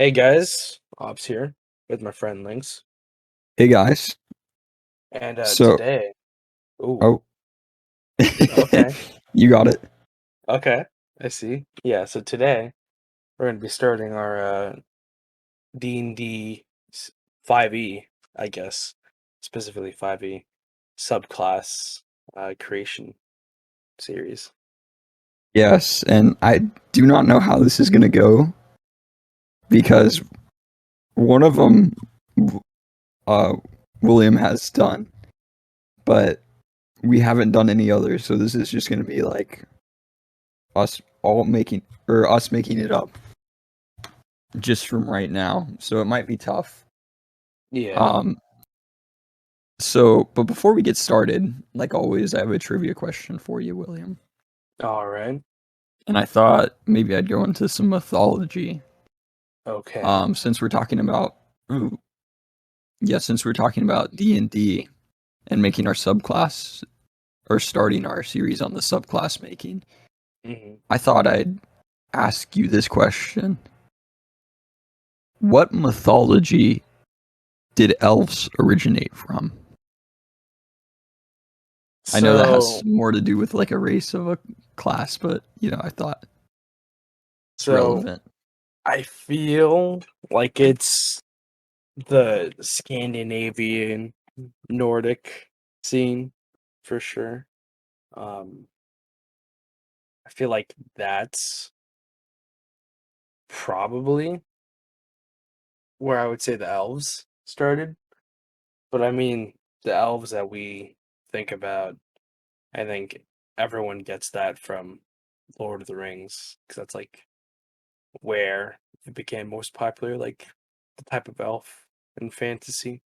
Hey guys, Ops here with my friend Lynx, Hey guys. and So, today, ooh, oh, okay, you got it. okay, I see. Yeah, so today we're gonna be starting our D&D 5e, I guess, specifically 5e subclass creation series. Yes, and I do not know how this is going to go because one of them, uh, William has done, but we haven't done any others. So this is just going to be like us all making or us making it up just from right now. So it might be tough. Yeah. Um, but before we get started, like always, I have a trivia question for you, William. All right. And I thought maybe I'd go into some mythology. Okay. Since we're talking about ooh, since we're talking about D&D and making our subclass or starting our series on the subclass making, hmm I thought I'd ask you this question. What mythology did elves originate from? I know that has So, more to do with like a race of a class, but I thought it's so relevant. I feel like it's the Scandinavian Nordic scene for sure. Um, I feel like that's probably where I would say the elves started. But I mean, the elves that we think about, I think everyone gets that from Lord of the Rings, because that's like where it became most popular, like the type of elf in fantasy.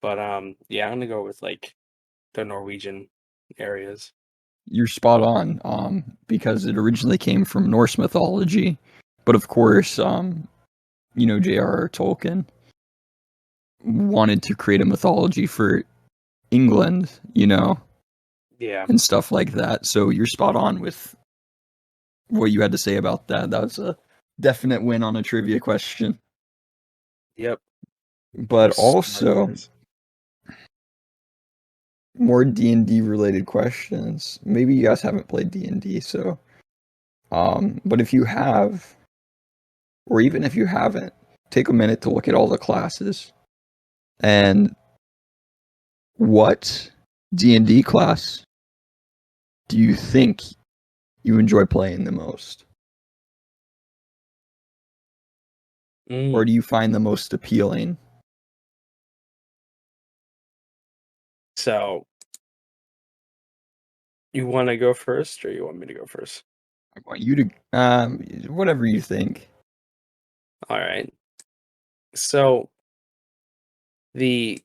But yeah, I'm gonna go with like the Norwegian areas. You're spot on, because it originally came from Norse mythology, but of course, J.R.R. Tolkien wanted to create a mythology for England, Yeah. and stuff like that. So you're spot on with what you had to say about that. That was a definite win on a trivia question. Yep. But Smart also guys. more D&D related questions. Maybe you guys haven't played D&D, so but if you have, or even if you haven't, take a minute to look at all the classes and what D&D class do you think you enjoy playing the most? Or Mm. do you find the most appealing? So you want to go first, or you want me to go first? I want you to whatever you think. All right. So the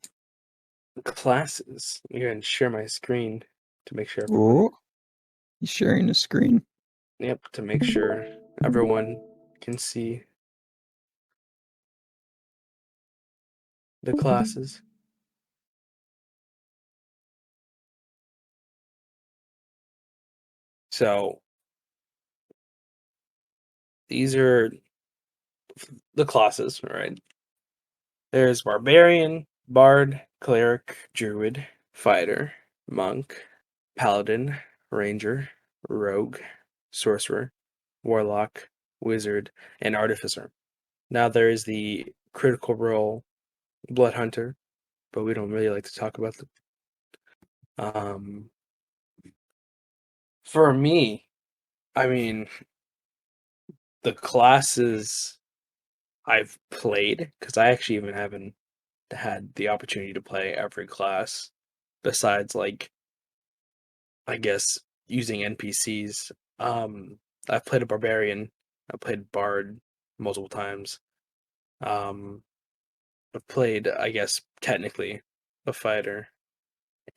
classes. I'm gonna share my screen to make sure everyone. Oh, he's sharing the screen. Yep, to make sure everyone can see the classes. So these are the classes, all right? There's barbarian, bard, cleric, druid, fighter, monk, paladin, ranger, rogue, sorcerer, warlock, wizard, and artificer. Now there is the critical role blood hunter, but we don't really like to talk about them. For me, I mean, the classes I've played, because I actually even haven't had the opportunity to play every class besides like I guess using NPCs. I've played a barbarian, I played bard multiple times. Um, I've played, I guess, technically a fighter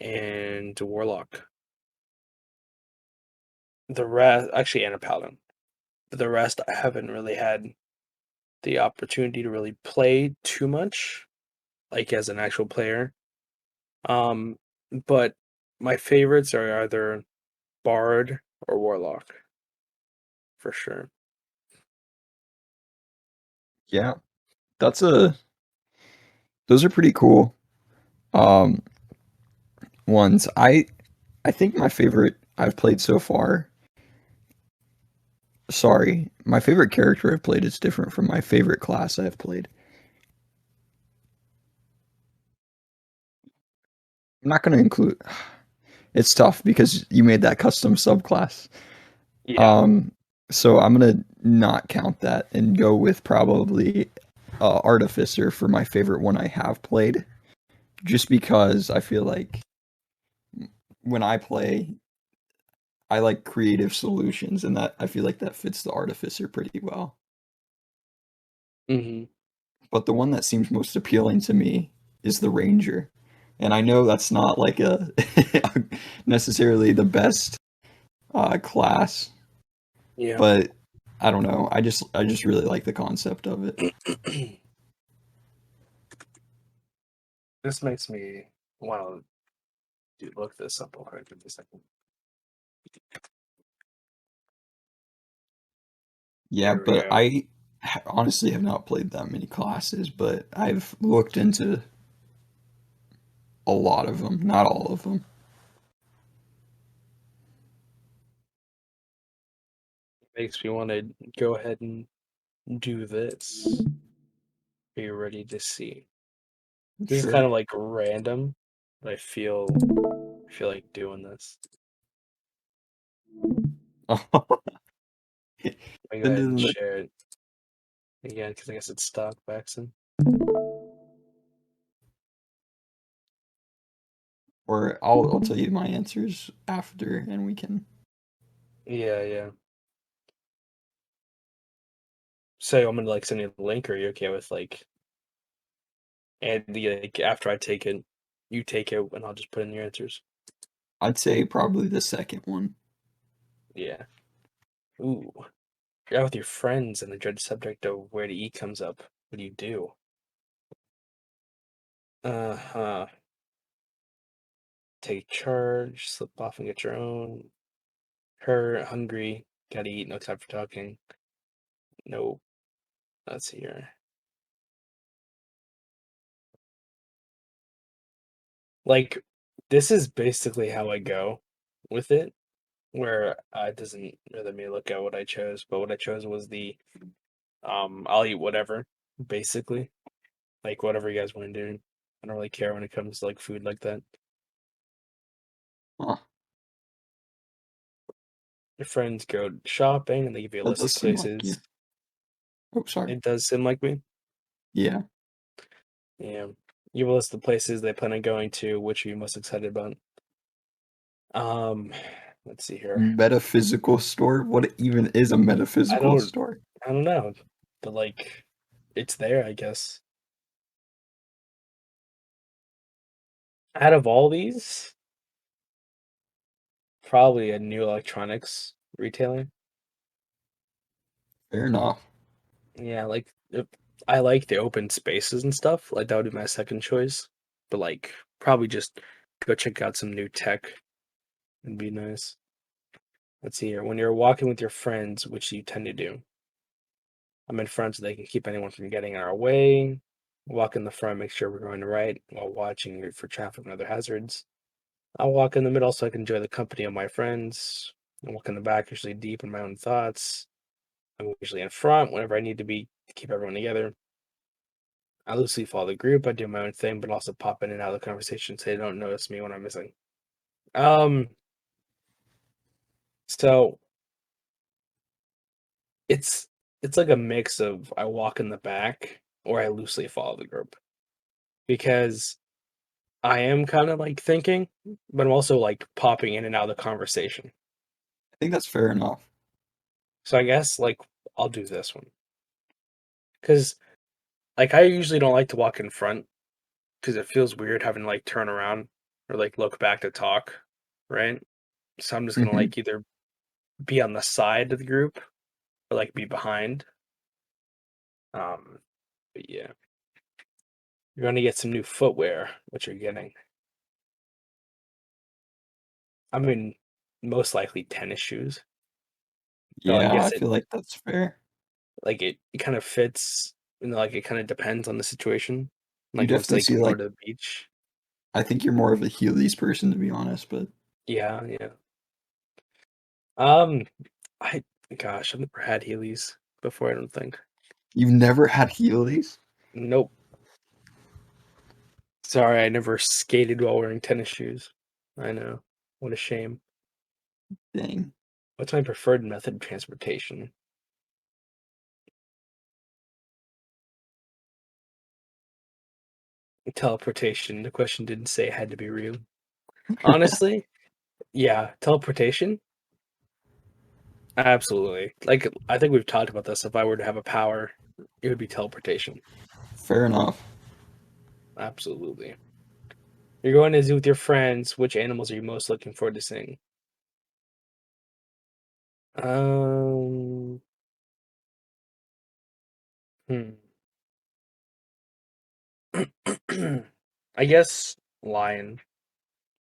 and a warlock. The rest, actually, and a paladin. But the rest, I haven't really had the opportunity to really play too much, like as an actual player. Um, but my favorites are either bard or warlock, for sure. Yeah, that's a those are pretty cool um ones. I think my favorite I've played so far. Sorry, my favorite character I've played is different from my favorite class I've played. I'm not going to include. It's tough because you made that custom subclass. Yeah. Um, so I'm gonna not count that and go with probably Artificer for my favorite one I have played, just because I feel like when I play, I like creative solutions, and that I feel like that fits the Artificer pretty well. Hmm. But the one that seems most appealing to me is the Ranger, and I know that's not like a necessarily the best class, Yeah. but I don't know. I just really like the concept of it. This makes me want to look this up real quick. Give me a second. Yeah, Here we but go. I honestly have not played that many classes, but I've looked into a lot of them, not all of them. Makes me want to go ahead and do this. Are you ready to see? This is kind Sure. of like random, but I feel like doing this. Let me go Send it ahead and in the- share it again because I guess it's stock Baxton. or I'll tell you my answers after, and we can. Yeah, yeah. So I'm gonna like send you the link, or are you okay with like and the like after I take it, you take it and I'll just put in your answers. I'd say probably the second one. Yeah. Ooh. You're out with your friends and the dreaded subject of where to eat comes up. What do you do? Uh-huh. Take charge, slip off and get your own. Her hungry, gotta eat, no time for talking. No, let's see here. Like, this is basically how I go with it, where it doesn't really me look at what I chose, but what I chose was the I'll eat whatever, basically. Like whatever you guys want to do. I don't really care when it comes to like food like that. Huh. Your friends go shopping and they give you a That list does of seem like you. places. Oh, sorry. It does seem like me. Yeah. Yeah. You have a list of places they plan on going to, which are you most excited about? Um, let's see here. Metaphysical store? What even is a I metaphysical don't store? I don't know. But like it's there, I guess. Out of all these, probably a new electronics retailer. Fair enough. Yeah, like I like the open spaces and stuff. Like that would be my second choice. But like probably just go check out some new tech and be nice. Let's see here. When you're walking with your friends, which you tend to do. I'm in front so they can keep anyone from getting in our way. Walk in the front, make sure we're going right while watching for traffic and other hazards. I'll walk in the middle so I can enjoy the company of my friends. I walk in the back, usually deep in my own thoughts. I'm usually in front whenever I need to be to keep everyone together. I loosely follow the group. I do my own thing, but also pop in and out of the conversation so they don't notice me when I'm missing. Um, so it's it's like a mix of I walk in the back or I loosely follow the group because I am kind of like thinking, but I'm also like popping in and out of the conversation. I think that's fair enough. So I guess like I'll do this one because like I usually don't like to walk in front because it feels weird having to like turn around or like look back to talk, right? So I'm just gonna Hmm. like either be on the side of the group or like be behind. But yeah, you're gonna get some new footwear, which you're getting. I mean, most likely tennis shoes. So I Yeah, guess I feel like that's fair. it kind of fits. like it kind of depends on the situation. You Like if it's definitely like see more like to the beach. I think you're more of a Heelys person to be honest, but Yeah, yeah. Um, I gosh, I've never had Heelys before. I don't think. you've never had Heelys? Nope. Sorry, I never skated while wearing tennis shoes. I know. What a shame. Dang. What's my preferred method of transportation? Teleportation. The question didn't say it had to be real. Honestly, yeah, teleportation. Absolutely. Like I think we've talked about this. If I were to have a power, it would be teleportation. Fair enough. Absolutely. You're going to the zoo with your friends. Which animals are you most looking forward to seeing? Um, hmm. I guess lion.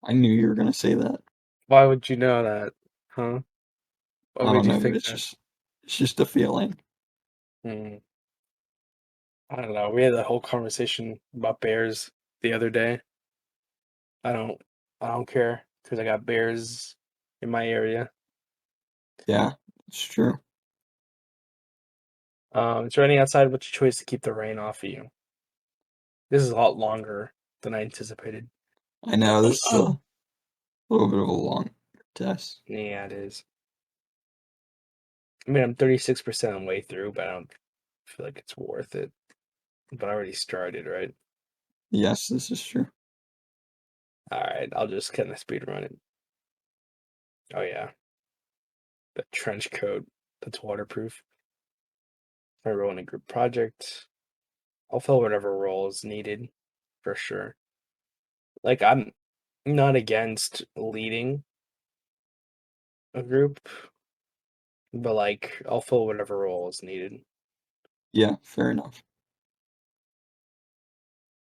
I knew you were gonna say that. Why would you know that? Huh? What I made don't you know, but think that? it's just a feeling. Hmm. I don't know. We had that whole conversation about bears the other day. I don't, I don't care because I got bears in my area. Yeah, it's true. It's raining outside. What's your choice to keep the rain off of you? This is a lot longer than I anticipated. I know this is a little bit of a long test. Yeah, it is. I mean, I'm 36% of the way through, but I don't feel like it's worth it. But I already started, right? Yes, this is true. All right, I'll just kind of speed run it. Oh yeah, the trench coat that's waterproof. If I roll in a group project, I'll fill whatever role is needed for sure. Like I'm not against leading a group, but like I'll fill whatever role is needed. Yeah, fair enough.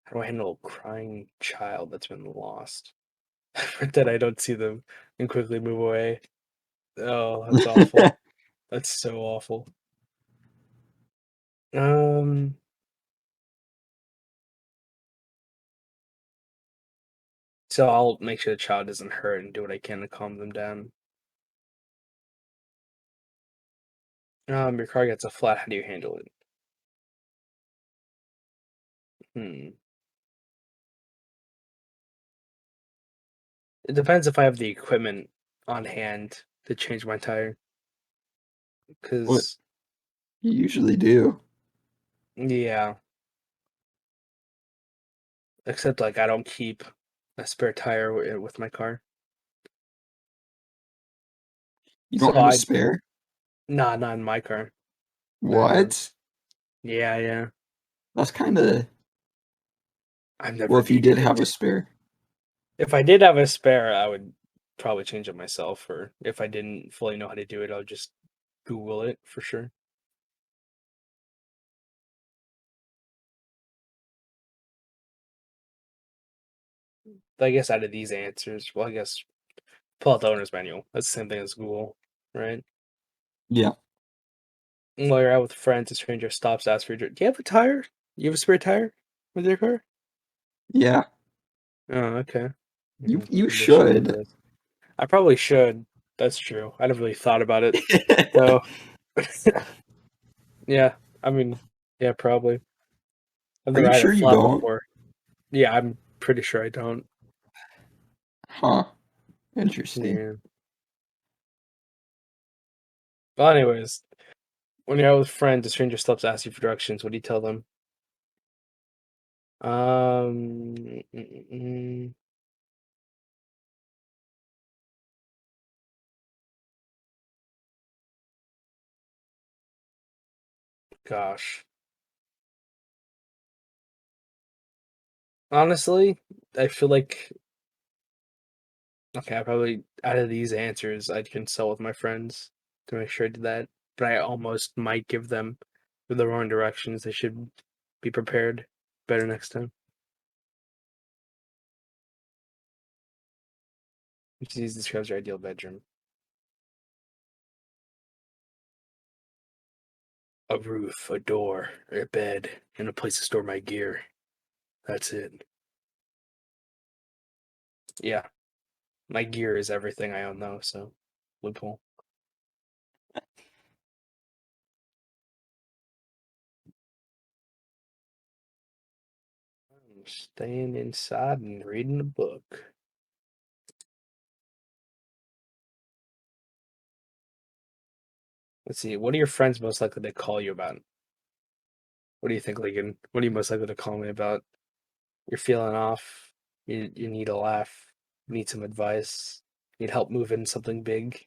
How do I handle a crying child that's been lost? Pretend I don't see them and quickly move away. Oh, that's awful. That's so awful. Um, so I'll make sure the child doesn't hurt and do what I can to calm them down. Your car gets a flat. How do you handle it? Hmm. It depends if I have the equipment on hand to change my tire. What Cause you usually do. yeah, except like I don't keep a spare tire with my car. You don't So have a I spare? nah, not in my car. No, I don't. What? Yeah, yeah. That's kind of I've well, never if you needed did have it. a spare. If I did have a spare, I would probably change it myself, or if I didn't fully know how to do it, I would just Google it for sure. But I guess out of these answers, well, I guess pull out the owner's manual. That's the same thing as Google, right? Yeah, While you're out with friends, a stranger stops, asks for your. Do you have a tire? You have a spare tire with your car? yeah. Oh, okay. You Maybe I should remember should. this. I probably should. That's true. I never really thought about it. So, yeah. I mean, yeah, probably. I've Are never you had it sure you flat don't? before. Yeah, I'm pretty sure I don't. Huh. Interesting. Yeah. Well, anyways, when you're out with friends, a stranger stops, asks you for directions. What do you tell them? Um, mm, mm, mm, gosh. Honestly, I feel like okay, I probably out of these answers, I'd consult with my friends to make sure I did that. But I almost might give them the wrong directions. They should be prepared better next time. Which disease describes your ideal bedroom? A roof, a door, a bed, and a place to store my gear. That's it. Yeah, my gear is everything I own though, so loophole. I'm staying inside and reading a book. Let's see. What are your friends most likely to call you about? What do you think, Legan? What are you most likely to call me about? You're feeling off. You need a laugh. You need some advice. Need help moving something big.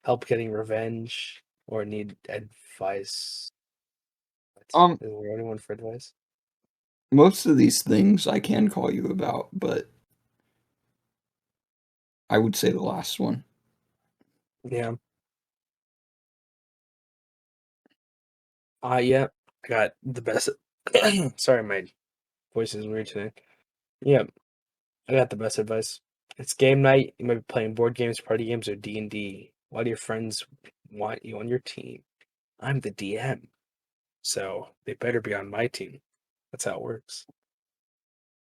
Help getting revenge, or need advice. What? Um, Is there anyone for advice? most of these things I can call you about, but I would say the last one. Yeah. Yeah. I got the best. Sorry, my voice is weird today. Yeah, I got the best advice. It's game night. You might be playing board games, party games, or D&D. Why do your friends want you on your team? I'm the DM, so they better be on my team. That's how it works.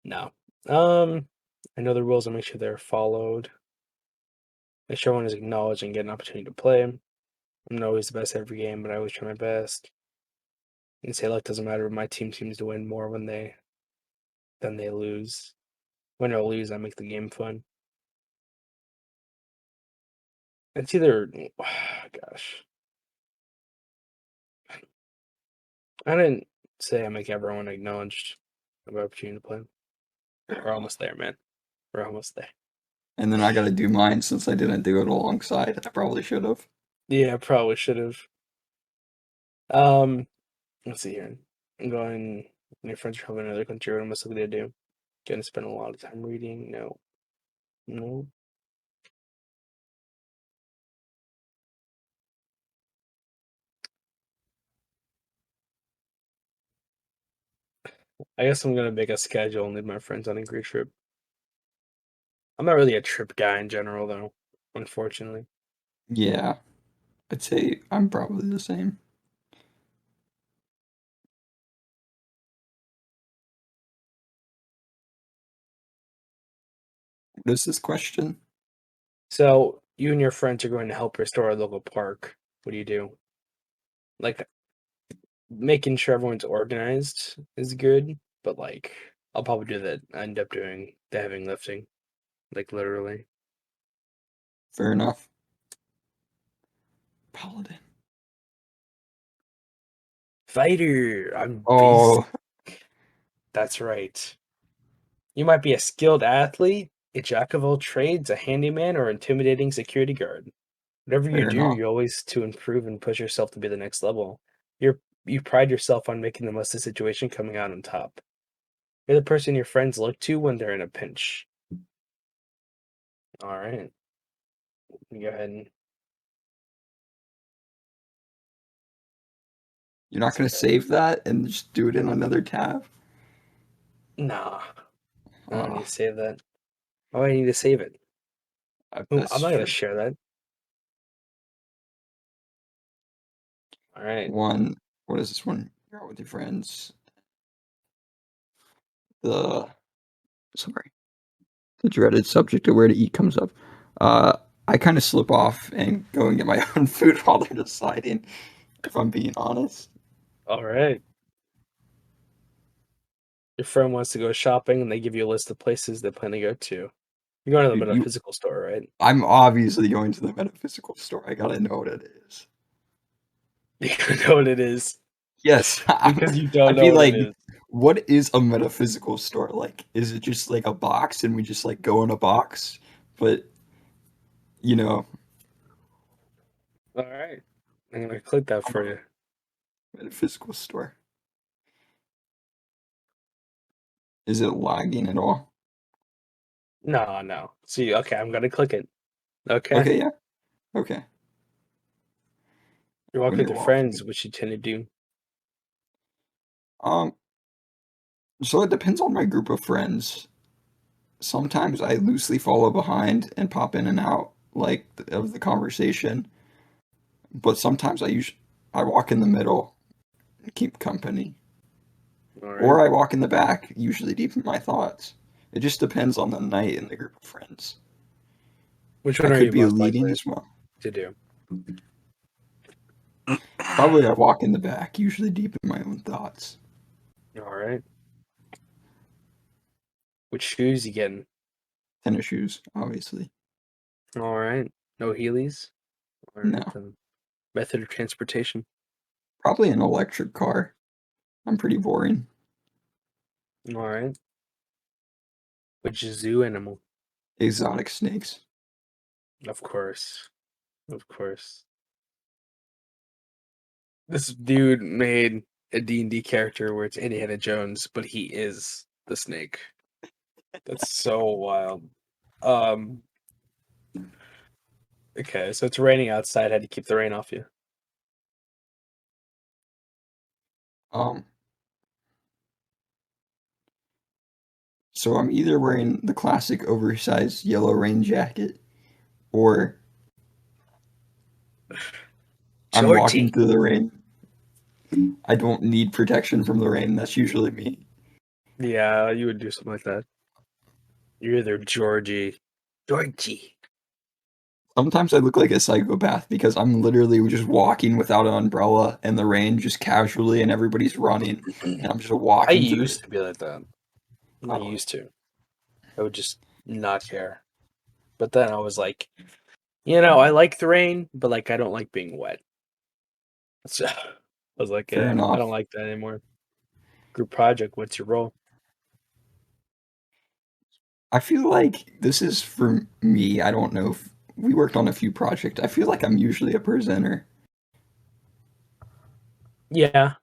No. I know the rules and make sure they're followed. Make sure everyone is acknowledged and get an opportunity to play. I'm not always the best at every game, but I always try my best. And say luck doesn't matter. My team seems to win more when than they lose. Win or lose, I make the game fun. It's either, gosh, I didn't say I make everyone acknowledged of opportunity to play. We're almost there, man. We're almost there. And then I got to do mine since I didn't do it alongside. I probably should have. Yeah, probably should have. Um, let's see here. I'm going. When your friends are traveling in another country, what am I likely to do? Gonna spend a lot of time reading? No, no. I guess I'm gonna make a schedule and leave my friends on a great trip. I'm not really a trip guy in general, though. Unfortunately. Yeah, I'd say I'm probably the same. What is this question? So you and your friends are going to help restore a local park. What do you do? Like making sure everyone's organized is good, but like I'll probably do that. I end up doing the heavy lifting, like literally. Fair enough. Paladin. Fighter, I'm beast. Oh, That's right. You might be a skilled athlete, a jack of all trades, a handyman, or intimidating security guard. Whatever you fair do, enough. you're always to improve and push yourself to be the next level. You pride yourself on making the most of the situation, coming out on top. You're the person your friends look to when they're in a pinch. All right. You go ahead and You're not going to save that and just do it in another tab? nah. I don't need Uh, to save that. Why do I need to save it? I'm that's not gonna true. share that. All right. One, what is this one? You're out with your friends. The, sorry, the dreaded subject of where to eat comes up. Uh, I kind of slip off and go and get my own food while they're deciding, if I'm being honest. All right. Your friend wants to go shopping, and they give you a list of places they plan to go to. You're going to the Dude, metaphysical store, right? I'm obviously going to the metaphysical store. I gotta know what it is. You know what it is Yes, because you don't I'd know be what it like, is. what is a metaphysical store? Like, is it just like a box and we just like go in a box? But, you know, All right. I'm gonna click that I'm for a you. metaphysical store. Is it lagging at all? No, no. See, okay, I'm gonna click it. Okay. Okay, yeah. Okay. You're walking with your Window off. friends, which you tend to do. Um, so it depends on my group of friends. Sometimes I loosely follow behind and pop in and out like of the conversation, but sometimes I walk in the middle keep company. All right. Or I walk in the back, usually deep in my thoughts. It just depends on the night and the group of friends. Which I one are could you be most leading likely as well. to do? Probably I walk in the back, usually deep in my own thoughts. All right. Which shoes you getting? Tennis shoes, obviously. All right. No Heelys? All right No. then. Method of transportation? Probably an electric car. I'm pretty boring. All right. Which zoo animal? Exotic snakes. Of course. Of course. This dude made a D&D character where it's Indiana Jones, but he is the snake. That's so wild. Um, okay, so it's raining outside. How do you keep the rain off you? Um, so I'm either wearing the classic oversized yellow rain jacket or I'm walking Shorty. through the rain. I don't need protection from the rain. That's usually me. Yeah, you would do something like that. You're either Georgie. Georgie. Sometimes I look like a psychopath because I'm literally just walking without an umbrella in the rain, just casually, and everybody's running, and I'm just I walking through used it. to be like that. I Oh, used to. I would just not care. But then I was like, I like the rain, but like I don't like being wet. So I was like, fair yeah, I don't enough. like that anymore. Group project, what's your role? I feel like this is for me. I don't know if we worked on a few projects. I feel like I'm usually a presenter Yeah,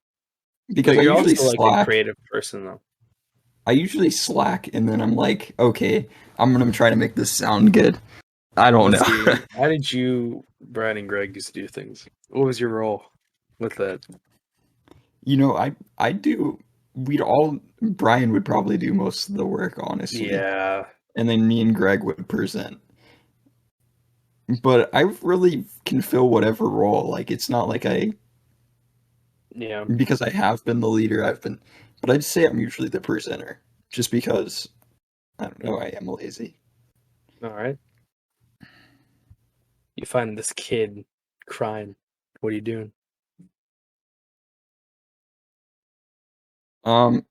but because I you're usually also like a slack. creative person though. I usually slack, and then I'm like, okay, I'm gonna try to make this sound good. I don't Let's know. see. How did you, Brian and Greg, used to do things? What was your role with that? I do. We'd all Brian would probably do most of the work, honestly, Yeah, and then me and Greg would present. But I really can fill whatever role. Like it's not like I yeah. because I have been the leader. But I'd say I'm usually the presenter, just because I don't know. I am lazy. All right. You find this kid crying. What are you doing? Um.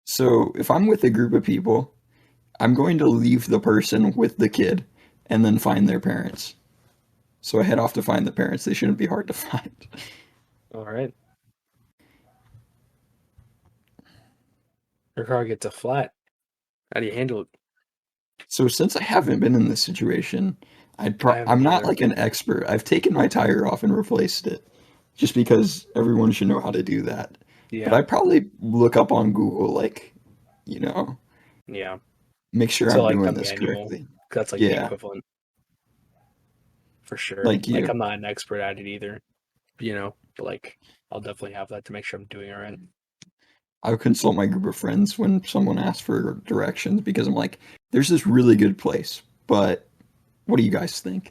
So if I'm with a group of people, I'm going to leave the person with the kid, and then find their parents. So I head off to find the parents. They shouldn't be hard to find. All right. Your car gets a flat. How do you handle it? So since I haven't been in this situation, I haven't I'm not either. like an expert. I've taken my tire off and replaced it, just because everyone should know how to do that. But Yeah, I probably look up on Google, like, you know, yeah. make sure So I'm like the doing this manual, correctly. that's like the Yeah, equivalent for sure. like Like you. I'm not an expert at it either, but like I'll definitely have that to make sure I'm doing it right. I would consult my group of friends when someone asks for directions because I'm like, there's this really good place, but what do you guys think?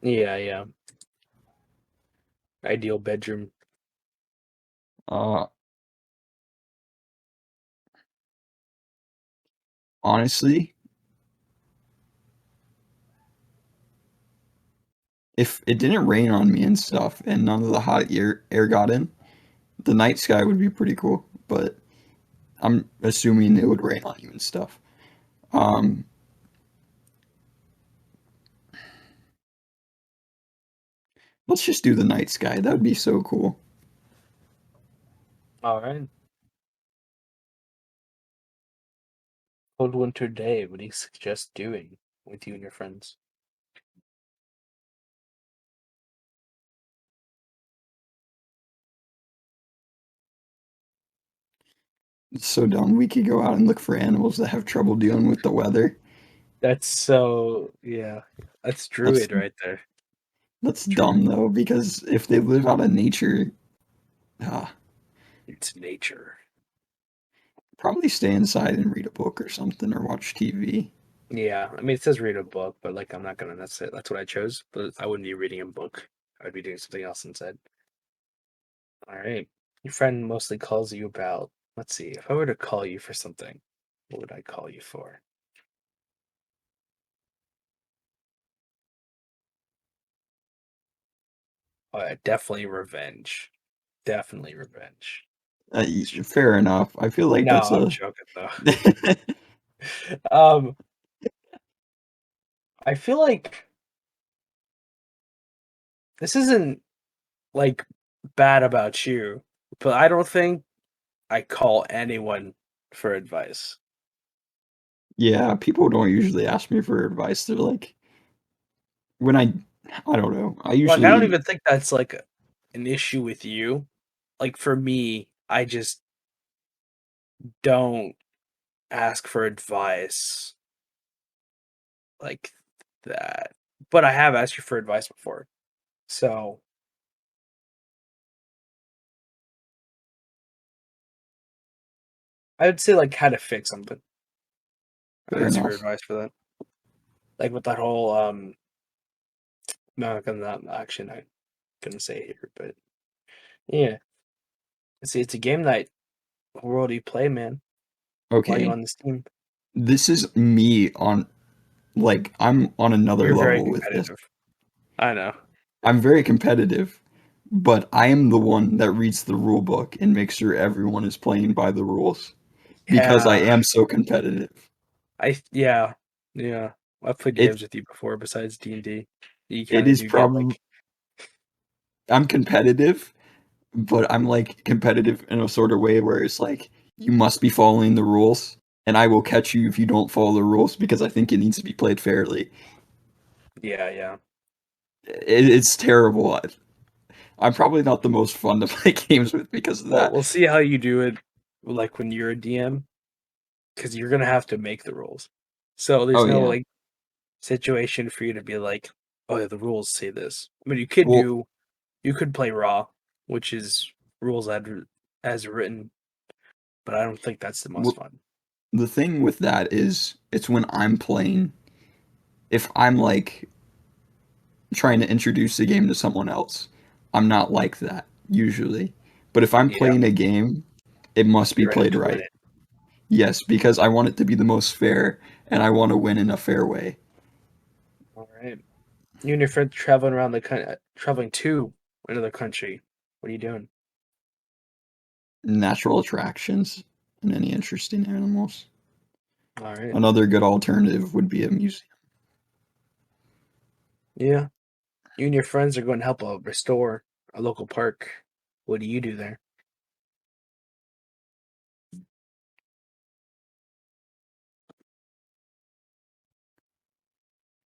Yeah, yeah. Ideal bedroom. uh, honestly, if it didn't rain on me and stuff, and none of the hot air got in, the night sky would be pretty cool. But I'm assuming it would rain on you and stuff. Um, let's just do the night sky. That would be so cool. All right. Cold winter day. What do you suggest doing with you and your friends? It's so dumb. We could go out and look for animals that have trouble dealing with the weather. That's so yeah. That's That's druid right there. that's dumb Druid. though, because if they live out of nature, uh, It's nature. probably stay inside and read a book or something or watch TV. Yeah, I mean it says read a book, but like I'm not gonna. That's it. That's what I chose. But I wouldn't be reading a book. I would be doing something else instead. All right. Your friend mostly calls you about. Let's see. If I were to call you for something, what would I call you for? Oh, yeah, definitely revenge. Definitely revenge. Fair enough. I feel like No, that's I'm a. joking though. Um, I feel like this isn't like bad about you, but I don't think I call anyone for advice. Yeah, people don't usually ask me for advice. They're like, when I don't know. I Like, I don't usually, even think that's like an issue with you. Like, for me, I just don't ask for advice like that. But I have asked you for advice before. So I would say, like, how to fix something. I fair ask for enough. advice for that. Like, with that whole, no, I'm not, actually, not gonna say it here, but yeah. See, it's a game night. What world do you play, man? Why are you Okay, on this team? this is me on like I'm on another You're very level with this. competitive. I know. I'm very competitive, but I am the one that reads the rule book and makes sure everyone is playing by the rules because I Yeah. am so competitive. Yeah. Yeah. I've played It's games with you before besides D&D. You it kind of is do get probably like, I'm competitive, but I'm like competitive in a sort of way where it's like you must be following the rules and I will catch you if you don't follow the rules because I think it needs to be played fairly. yeah, yeah. It's terrible. I'm probably not the most fun to play games with because of Well, that. we'll see how you do it like when you're a DM because you're gonna have to make the rules. So there's Oh no yeah. like situation for you to be like, oh yeah, the rules say this. I mean, you could Well, do you could play raw, which is rules as written, but I don't think that's the most well, fun. the thing with that is it's when I'm playing. If I'm like trying to introduce the game to someone else, I'm not like that usually. But if I'm Yeah, playing a game, it must be you're in it played to win right. it. Yes, because I want it to be the most fair and I want to win in a fair way. All right. You and your friend traveling around the country, traveling to another country. What are you doing? Natural attractions and any interesting animals. All right. Another good alternative would be a museum. Yeah. You and your friends are going to help restore a local park. What do you do there?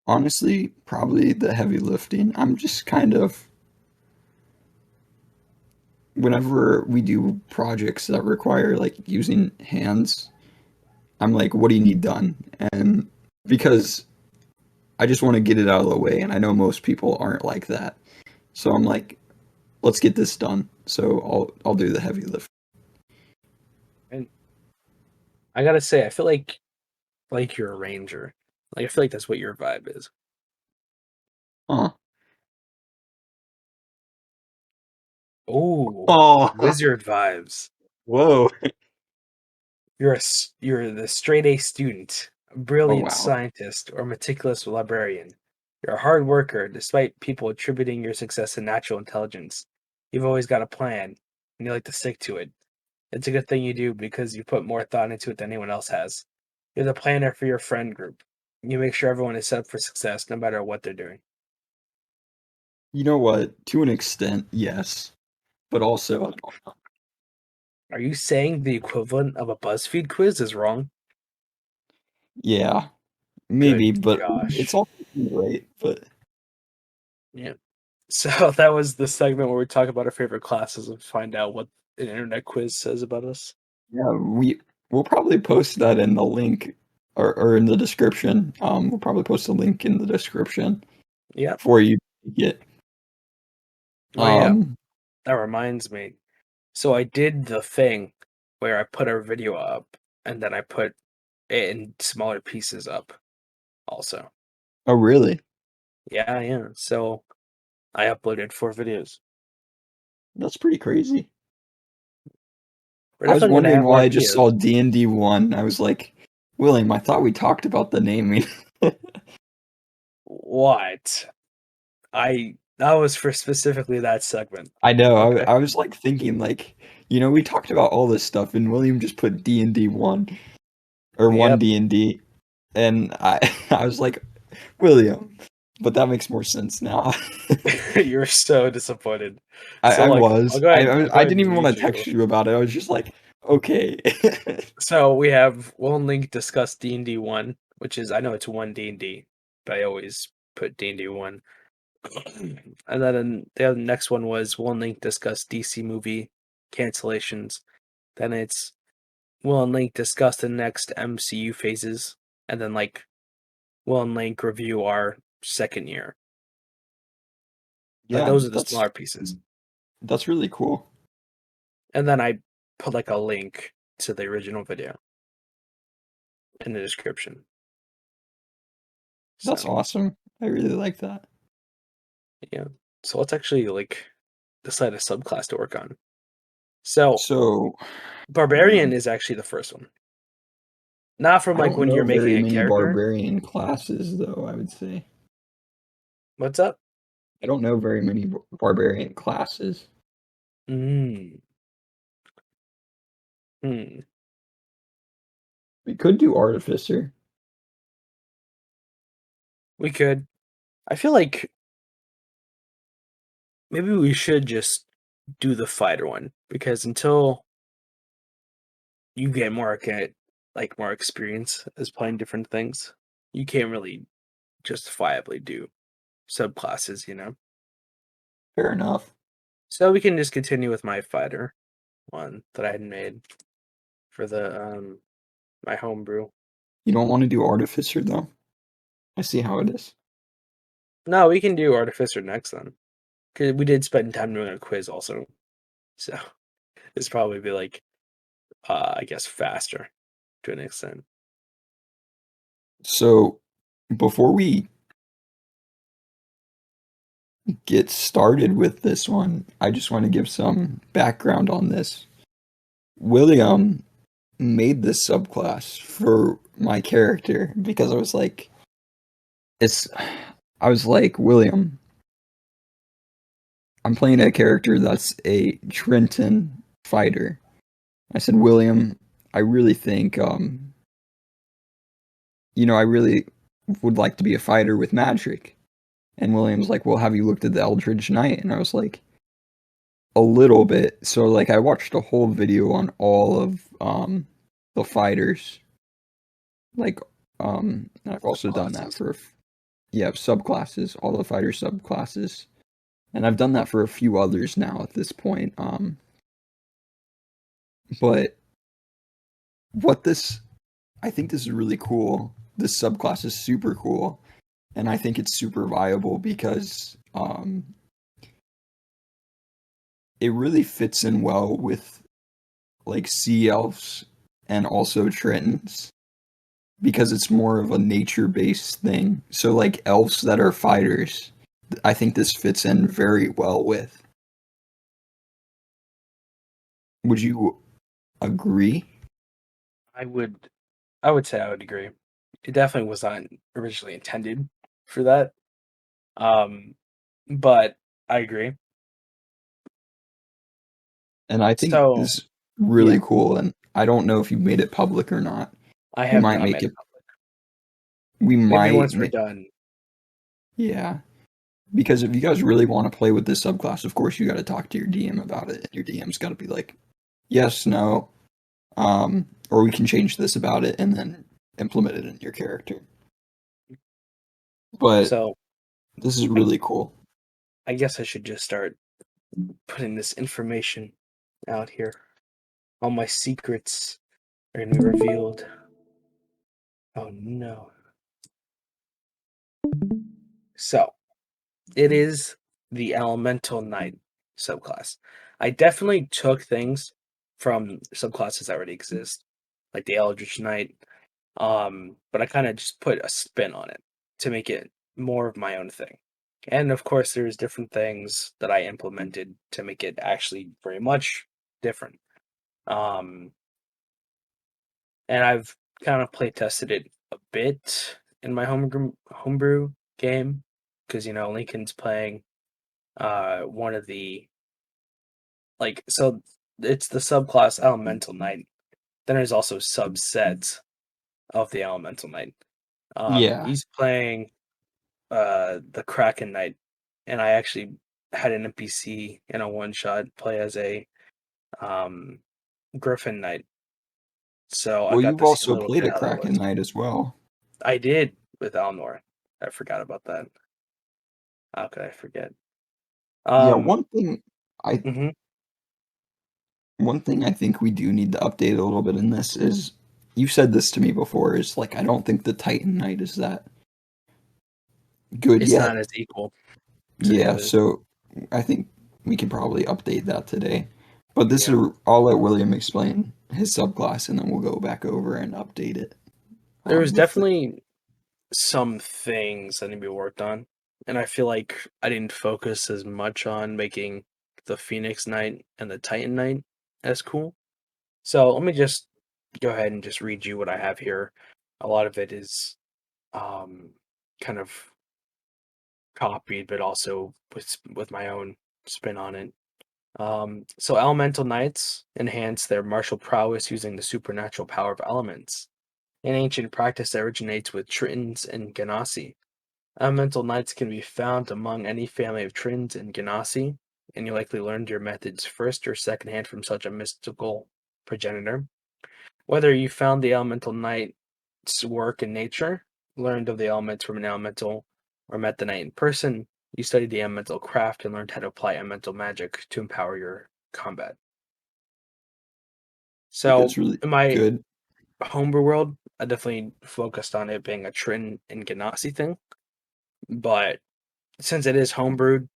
Honestly, probably the heavy lifting. I'm just kind of whenever we do projects that require like using hands, I'm like, what do you need done? And because I just want to get it out of the way, and I know most people aren't like that. So I'm like, let's get this done. So I'll do the heavy lift. And I gotta say, I feel like you're a ranger. Like I feel like that's what your vibe is. Huh. Oh, Oh, wizard vibes. whoa. You're the straight A student, a Oh brilliant wow. scientist, or meticulous librarian. You're a hard worker, despite people attributing your success to natural intelligence. You've always got a plan, and you like to stick to it. It's a good thing you do because you put more thought into it than anyone else has. You're the planner for your friend group. You make sure everyone is set up for success no matter what they're doing. You know what? To an extent, yes. But also, Are you saying the equivalent of a BuzzFeed quiz is wrong? yeah, Good maybe, but it's gosh. all right. But Yeah. So that was the segment where we talk about our favorite classes and find out what an internet quiz says about us. yeah, we'll probably post that in the link or in the description. We'll probably post a link in the description Yeah. for you to get. Oh yeah. Um, That reminds me. So I did the thing where I put a video up and then I put it in smaller pieces up. also. Oh, really? Yeah, yeah. So I uploaded 4 videos. That's pretty crazy. We're I was definitely gonna wondering have more why I just videos. saw D&D 1. I was like, William, I thought we talked about the naming. What? That was for specifically that segment. I know. Okay. I was like thinking like, we talked about all this stuff and William just put D&D 1 or 1 Yep. D&D and I I was like, William, but that makes more sense now. You're so disappointed. I, So I like was. I'll go I ahead didn't and even want read to you. text you about it. I was just like, okay. So we have Will and Link discuss D&D 1, which is I know it's 1 D&D, but I always put D&D 1. And then the next one was Will and Link discuss DC movie cancellations. Then it's Will and Link discuss the next MCU phases, and then like Will and Link review our second year. Like Yeah, those are the smaller pieces. that's really cool. And then I put like a link to the original video in the description. That's So awesome. I really like that. yeah. So let's actually like decide a subclass to work on. So So, Barbarian is actually the first one. Not from I like don't when know you're very making a many character. barbarian classes though, I would say. What's up? I don't know very many barbarian classes. Mm. Hmm. We could do artificer. We could. I feel like maybe we should just do the fighter one because until you get more experience as playing different things, you can't really justifiably do subclasses, you know. Fair enough. So we can just continue with my fighter one that I had made for the my homebrew. You don't want to do artificer though. I see how it is. No, we can do artificer next then, because we did spend time doing a quiz also. So it's probably be like I guess faster to an extent. So, before we get started with this one, I just want to give some background on this. William made this subclass for my character because it's I was like, William, I'm playing a character that's a Trenton fighter. I said, William, I really think I really would like to be a fighter with magic. And William's like, well, have you looked at the Eldritch Knight? And I was like, a little bit. So like I watched a whole video on all of the fighters. Like and I've also done that Subclasses. for subclasses, all the fighter subclasses. And I've done that for a few others now at this point. But what this I think this is really cool. This subclass is super cool. And I think it's super viable because it really fits in well with like sea elves and also Trentons because it's more of a nature-based thing. So like elves that are fighters, I think this fits in very well with. Would you agree? I would I would say I would agree. It definitely was not originally intended for that. Um, but I agree. And I think So this is really yeah, cool and I don't know if you made it public or not. I We have might not make made it it public. we Maybe might once we're done. yeah. Because if you guys really want to play with this subclass, of course you got to talk to your DM about it. Your DM's got to be like, yes, no, or we can change this about it and then implement it in your character. But So this is I, really cool. I guess I should just start putting this information out here. All my secrets are gonna be revealed. Oh no. So it is the Elemental Knight subclass. I definitely took things from subclasses that already exist, like the Eldritch Knight. But I kind of just put a spin on it to make it more of my own thing. And of course, there's different things that I implemented to make it actually very much different. Um, and I've kind of play tested it a bit in my homebrew game because Lincoln's playing one of the so it's the subclass Elemental Knight. Then there's also subsets of the Elemental Knight. Yeah. He's playing the Kraken Knight, and I actually had an NPC in a one shot play as a um, Griffin Knight, so I Well, got you've to see a also little played bit a of how that Kraken was. Knight as well. I did with Elnor. I forgot about that. How could I forget? Yeah, Um, I mhm. one thing I think we do need to update a little bit in this is you've said this to me before, is like I don't think the Titan Knight is that good It's yet. not as equal to the Yeah, others. so I think we could probably update that today. But this is Yeah, I'll let William explain his subclass and then we'll go back over and update it there was with the definitely some things that need to be worked on, and I feel like I didn't focus as much on making the Phoenix Knight and the Titan Knight as cool. So let me just go ahead and just read you what I have here. A lot of it is um, kind of copied, but also with my own spin on it. So elemental knights enhance their martial prowess using the supernatural power of elements. An ancient practice that originates with Tritons and Ganassi. Elemental knights can be found among any family of Tritons and Ganassi, and you likely learned your methods first or secondhand from such a mystical progenitor. Whether you found the elemental knight's work in nature, learned of the elements from an elemental, or met the knight in person, you studied the elemental craft and learned how to apply elemental magic to empower your combat. I think So, that's really in my good. homebrew world, I definitely focused on it being a Trin and Ganassi thing. But since it is homebrewed,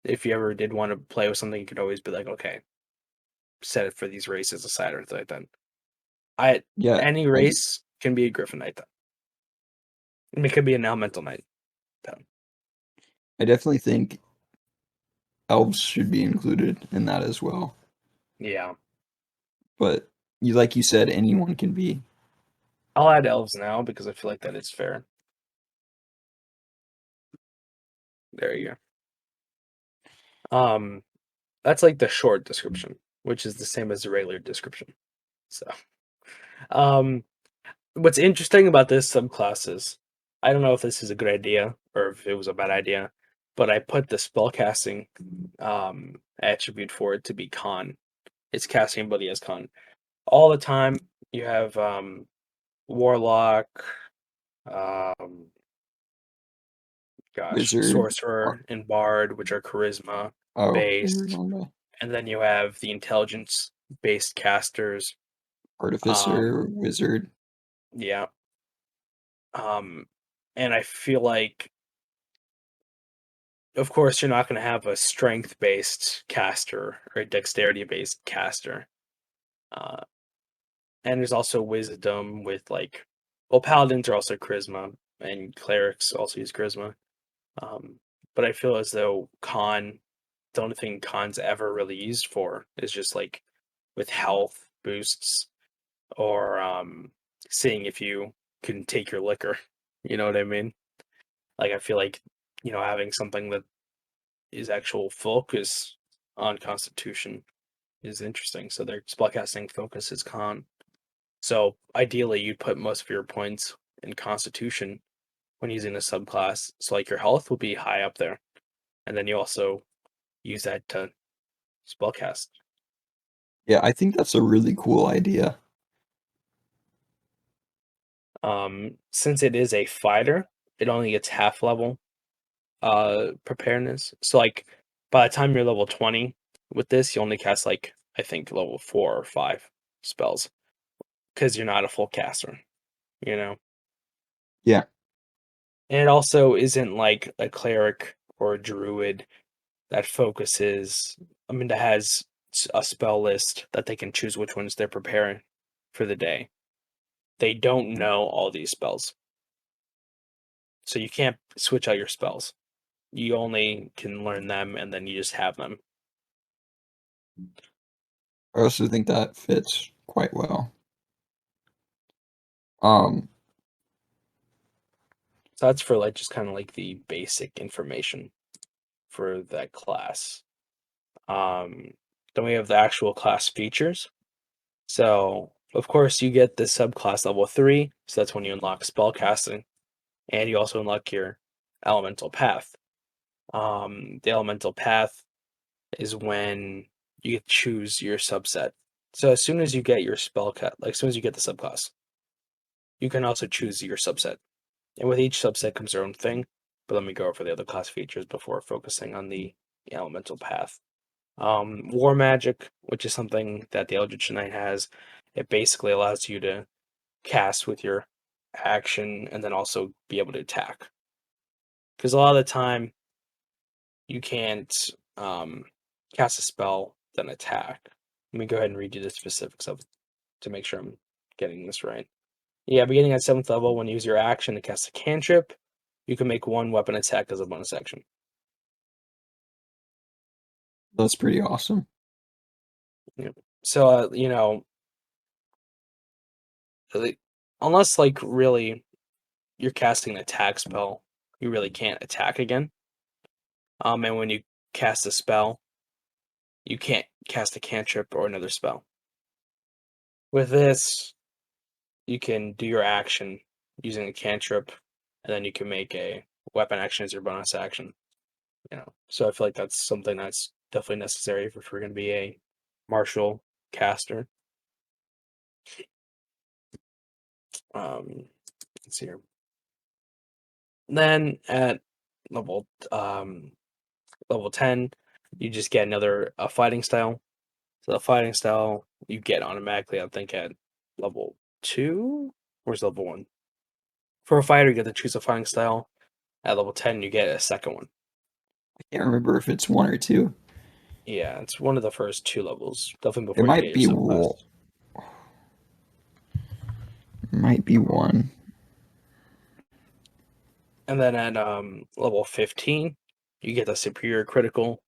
if you ever did want to play with something, you could always be like, okay, set it for these races aside or anything like that. I Yeah, Any race can be a Griffin Knight then. It could be an Elemental Knight then. I definitely think elves should be included in that as well. Yeah. But you like you said, anyone can be. I'll add elves now because I feel like that is fair. There you go. That's like the short description, which is the same as the regular description. So, um, what's interesting about this subclass is I don't know if this is a good idea or if it was a bad idea, but I put the spellcasting attribute for it to be con. Its casting ability as con. All the time you have warlock, um, Wizard. sorcerer and bard, which are charisma Oh, wizard based, on the and then you have the intelligence based casters. artificer, Um, wizard. yeah. Um, and I feel like, of course, you're not going to have a strength based caster or a dexterity based caster. Uh, and there's also wisdom with well, paladins are also charisma, and clerics also use charisma. Um, but I feel as though the only thing con's ever really used for is just with health boosts or seeing if you can take your liquor. You know what I mean? Like I feel like having something that is actual focus on Constitution is interesting. So their spellcasting focus is con. So ideally, you'd put most of your points in Constitution when using the subclass. So your health will be high up there, and then you also use that to spellcast. Yeah, I think that's a really cool idea. Since it is a fighter, it only gets half level preparedness. So by the time you're level 20 with this, you only cast I think level 4 or 5 spells because you're not a full caster, you know. Yeah, And it also isn't like a cleric or a druid that focuses. I mean, that has a spell list that they can choose which ones they're preparing for the day. they don't know all these spells. So you can't switch out your spells. You only can learn them, and then you just have them. I also think that fits quite well. Um, So that's for like just kind of like the basic information for that class. Then we have the actual class features. So of course you get the subclass level 3, so that's when you unlock spellcasting, and you also unlock your elemental path. The elemental path is when you get to choose your subset. So as soon as you get your as soon as you get the subclass, you can also choose your subset. And with each subset comes their own thing. But let me go over the other class features before focusing on the elemental path. War magic, which is something that the Eldritch Knight has, it basically allows you to cast with your action and then also be able to attack. Because a lot of the time, you can't cast a spell then attack. Let me go ahead and read you the specifics of it to make sure I'm getting this right. Yeah, beginning at 7th level, when you use your action to cast a cantrip, you can make one weapon attack as a bonus action. that's pretty awesome. Yeah. So, unless like really you're casting an attack spell, you really can't attack again. And when you cast a spell, you can't cast a cantrip or another spell. With this, you can do your action using a cantrip, and then you can make a weapon action as your bonus action. So I feel like that's something that's definitely necessary if we're going to be a martial caster. Let's see here. Then at level 10, you just get a fighting style. So the fighting style you get automatically, I think, at level 2? Where's level 1? For a fighter, you get to choose a fighting style. At level 10, you get a second one. I can't remember if it's 1 or 2. Yeah, it's one of the first 2 levels. Definitely It before you get your subclass. Might be 1. And then at level 15, you get the superior critical.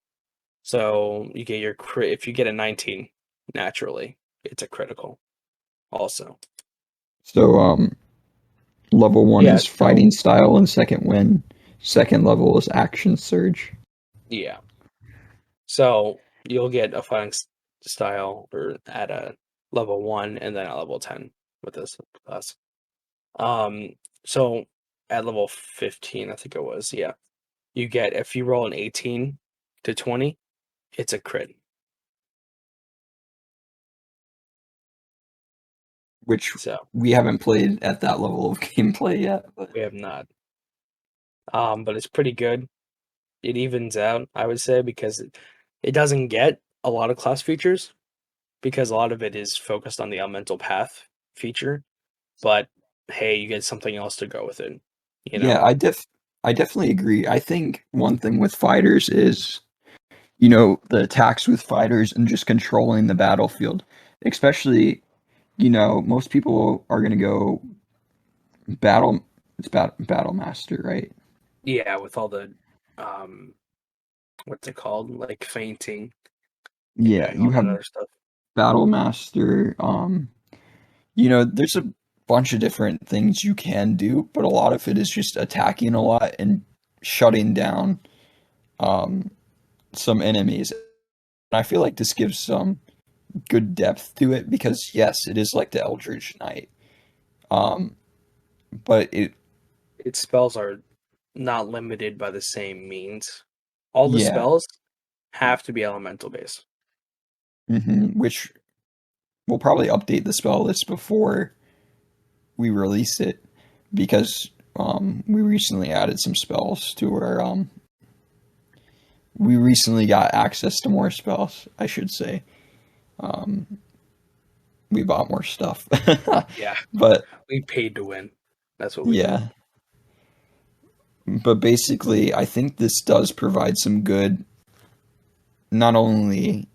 So you get your crit. If you get a 19, naturally, it's a critical. Also, So level 1 yeah. is fighting style and second level is action surge. Yeah. So you'll get a fighting style or at a level 1 and then at level 10 with this class. So at level 15, I think it was, yeah. You get, if you roll an 18 to 20, it's a crit. Which So we haven't played at that level of gameplay yet. But we have not. But it's pretty good. It evens out, I would say, because it doesn't get a lot of class features, because a lot of it is focused on the elemental path feature. But hey, you get something else to go with it. yeah, I definitely agree. I think one thing with fighters is, the attacks with fighters and just controlling the battlefield. Especially, most people are gonna go battle master, right? Yeah, with all the um what's it called? Like fainting and Yeah, doing you all that have other stuff. battle master. There's a bunch of different things you can do, but a lot of it is just attacking a lot and shutting down um, some enemies. And I feel like this gives some good depth to it because yes, it is like the Eldritch Knight, um, but Its spells are not limited by the same means. All the yeah, spells have to be elemental based. which we'll probably update the spell list before we release it because we recently added some spells to our we recently got access to more spells, I should say. Um, we bought more stuff. Yeah, But we paid to win. That's what we did. yeah, but basically, I think this does provide some good, not only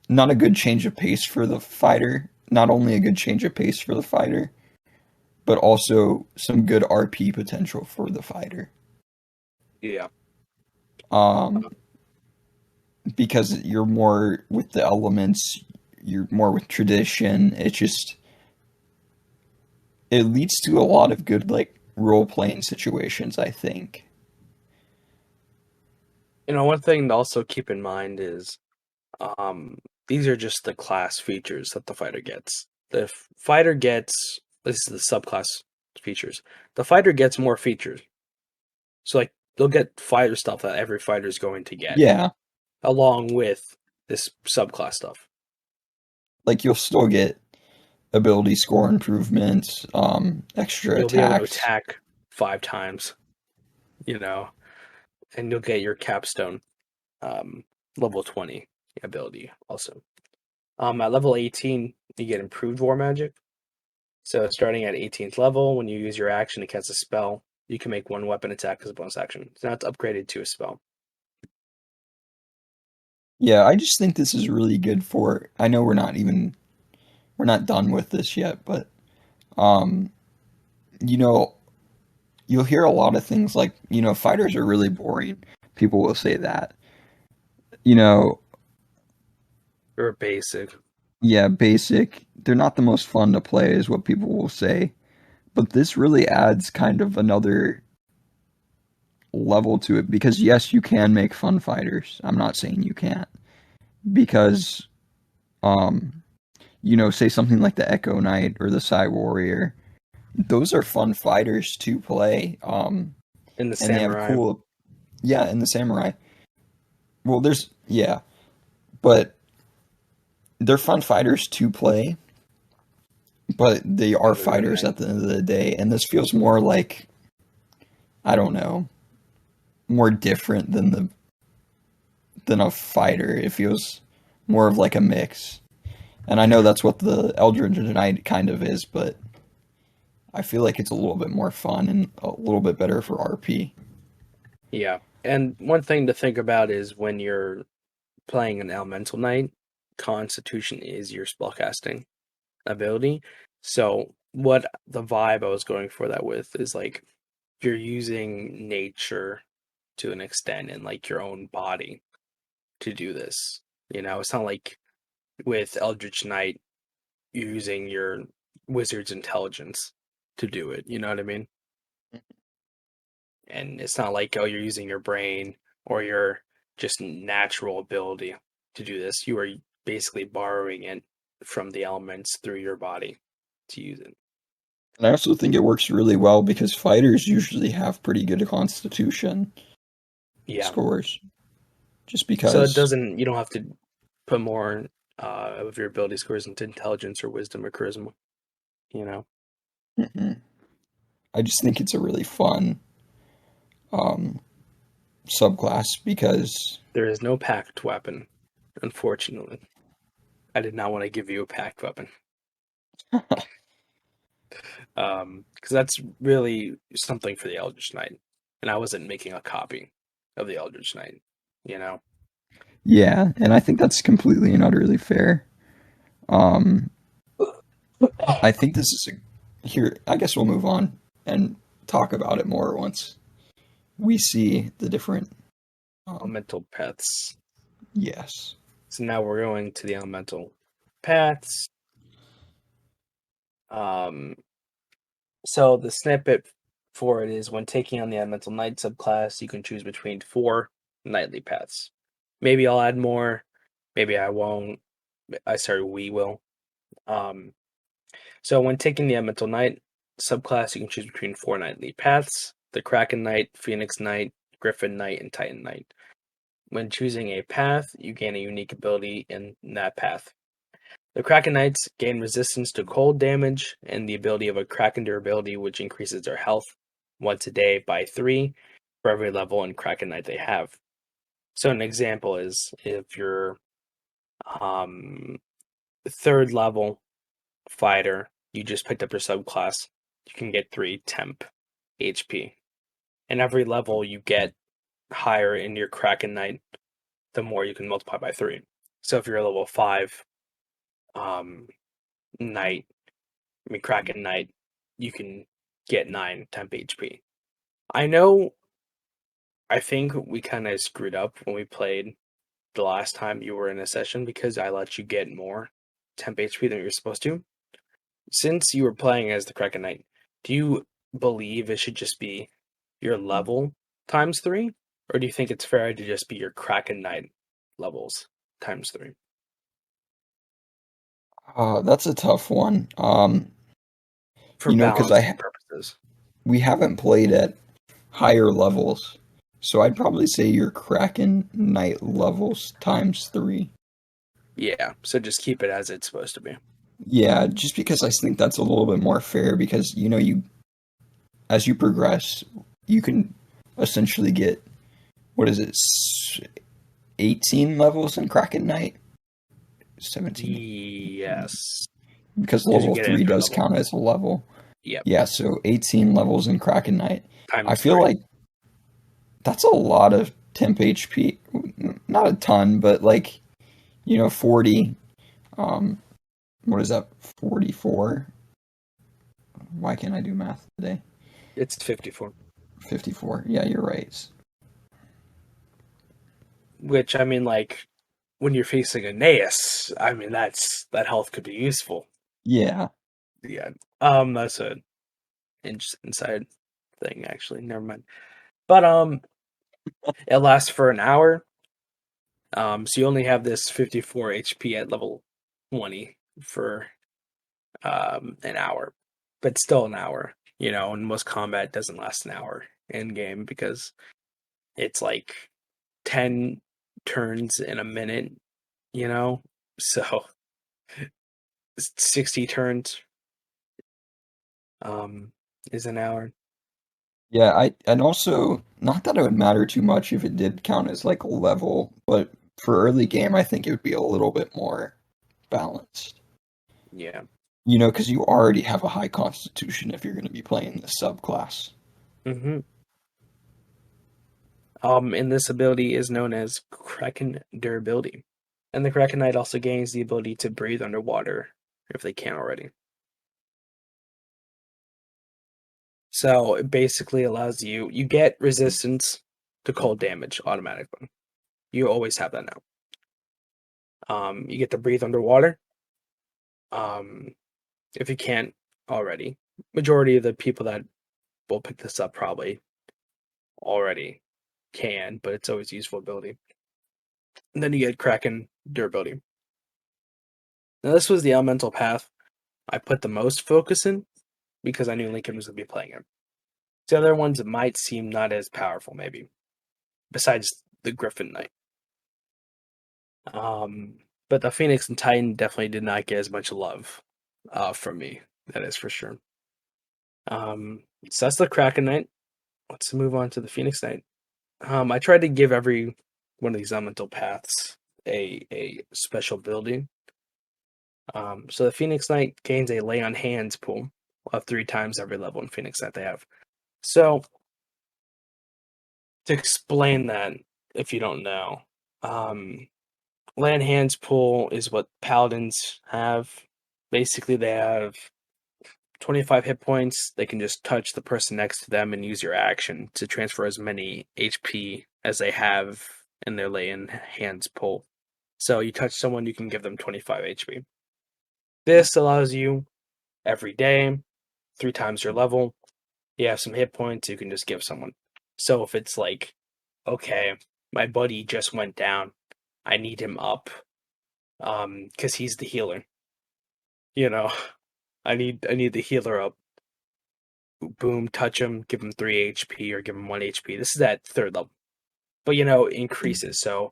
not a good change of pace for the fighter not only a good change of pace for the fighter, but also some good RP potential for the fighter. Yeah. Um, because you're more with the elements, you're more with tradition. It leads to a lot of good like role playing situations, I think. One thing to also keep in mind is um, these are just the class features that the fighter gets. The fighter gets this is the subclass features. The fighter gets more features. So like they'll get fighter stuff that every fighter is going to get, Yeah, along with this subclass stuff. like you'll still get ability score improvements, extra You'll be able to attacks. attack 5 times, you know, and you'll get your capstone um, level 20 ability also. At level 18, you get improved war magic. So starting at 18th level, when you use your action to cast a spell, you can make one weapon attack as a bonus action. So now it's upgraded to a spell. Yeah, I just think this is really good for. I know we're not done with this yet, but um, you know, you'll hear a lot of things like, fighters are really boring. People will say that. You know, Or basic. yeah, basic. They're not the most fun to play, is what people will say. But this really adds kind of another level to it because, yes, you can make fun fighters. I'm not saying you can't. Because, um, say something like the Echo Knight or the Psy Warrior. Those are fun fighters to play. In the And they have samurai, cool, yeah, and the Samurai. Well, yeah, but they're fun fighters to play, but they are and the Red fighters Knight. at the end of the day, and this feels more like, I don't know, more different than a fighter. It feels more of like a mix. And I know that's what the Eldritch Knight kind of is, but I feel like it's a little bit more fun and a little bit better for RP. Yeah. And one thing to think about is when you're playing an elemental knight, Constitution is your spellcasting ability. So what the vibe I was going for that with is like you're using nature to an extent and like your own body to do this. It's not like with Eldritch Knight you're using your wizard's intelligence to do it. You know what I mean? And it's not like, oh, you're using your brain or your just natural ability to do this. You are basically borrowing it from the elements through your body to use it. And I also think it works really well because fighters usually have pretty good constitution Yeah. scores. Just So it because doesn't, you don't have to put more of your ability scores into intelligence or wisdom or charisma, you know? mhm. I just think it's a really fun um, subclass because There is no packed weapon, unfortunately. I did not want to give you a packed weapon. Because that's really something for the Eldritch Knight. And I wasn't making a copy of the Eldritch Knight, you know? yeah, and I think that's completely and utterly fair. Um, I think this is here. I guess we'll move on and talk about it more once we see the different. Um, Elemental paths. yes. So now we're going to the elemental paths. Um, so the snippet for it is when taking on the elemental knight subclass, you can choose between 4 knightly paths. Maybe I'll add more, maybe I won't. We will. Um, so when taking the elemental knight subclass, you can choose between 4 knightly paths: the Kraken Knight, Phoenix Knight, Griffin Knight, and Titan Knight. When choosing a path, you gain a unique ability in that path. The Kraken Knights gain resistance to cold damage and the ability of a Kraken durability, which increases their health once a day by 3 for every level in Kraken Knight they have. So an example is if you're um, 3rd level fighter, you just picked up your subclass, you can get 3 temp HP. And every level you get higher in your Kraken Knight, the more you can multiply by 3. So if you're a level 5, um, Knight, Kraken Knight, you can get 9 temp HP. I know, I think we kind of screwed up when we played the last time you were in a session because I let you get more temp HP than you're supposed to. Since you were playing as the Kraken Knight, do you believe it should just be your level times 3? Or do you think it's fair to just be your Kraken Knight levels times 3? That's a tough one. For Because balancing purposes. we haven't played at higher levels, so I'd probably say your Kraken Knight levels times 3. Yeah, so just keep it as it's supposed to be. Yeah, just because I think that's a little bit more fair because you as you progress, you can essentially get what is it, 18 levels in Kraken Knight? 17. Yes. Because Because you level get 3 infinite does level. count as a level. Yep. Yeah, so 18 levels in Kraken Knight. I Times feel 3. like that's a lot of temp HP. Not a ton, but 40. Um, what is that? 44? Why can't I do math today? It's 54. 54. Yeah, you're right. Which, I mean, like, when you're facing a Naeus, I mean, that health could be useful. Yeah. Yeah. That's a inside thing, actually. Never mind. But, it lasts for an hour. So you only have this 54 HP at level 20 for an hour, but still an hour. And most combat doesn't last an hour in game because it's like 10 turns in a minute, so 60 turns um is an hour. Yeah, and also not that it would matter too much if it did count as like a level, but for early game I think it would be a little bit more balanced. Yeah. Because you already have a high constitution if you're going to be playing the subclass. hmm and this ability is known as Kraken durability, and the Kraken Knight also gains the ability to breathe underwater if they can't already. So it basically allows you get resistance to cold damage automatically. You always have that now. You get to breathe underwater. Um, if you can't already, majority of the people that will pick this up probably already can, but it's always a useful ability. And then you get Kraken durability. Now this was the elemental path I put the most focus in because I knew Lincoln was going to be playing it. The other ones might seem not as powerful, maybe, besides the Griffin Knight. But the Phoenix and Titan definitely did not get as much love from me. That is for sure. So that's the Kraken Knight. Let's move on to the Phoenix Knight. I tried to give every one of these elemental paths a special ability. So the Phoenix Knight gains a lay on hands pool of 3 times every level in Phoenix Knight they have. So to explain that, if you don't know, lay on hands pool is what paladins have. Basically, they have 25 hit points. They can just touch the person next to them and use your action to transfer as many HP as they have in their lay in hands pool. So you touch someone, you can give them 25 HP. This allows you every day, 3 times your level. You have some hit points, you can just give someone. So if it's like, okay, my buddy just went down, I need him up, because he's the healer. You know, I need the healer up. Boom, touch him, give him 3 HP or give him 1 HP. This is at 3rd level, but increases. So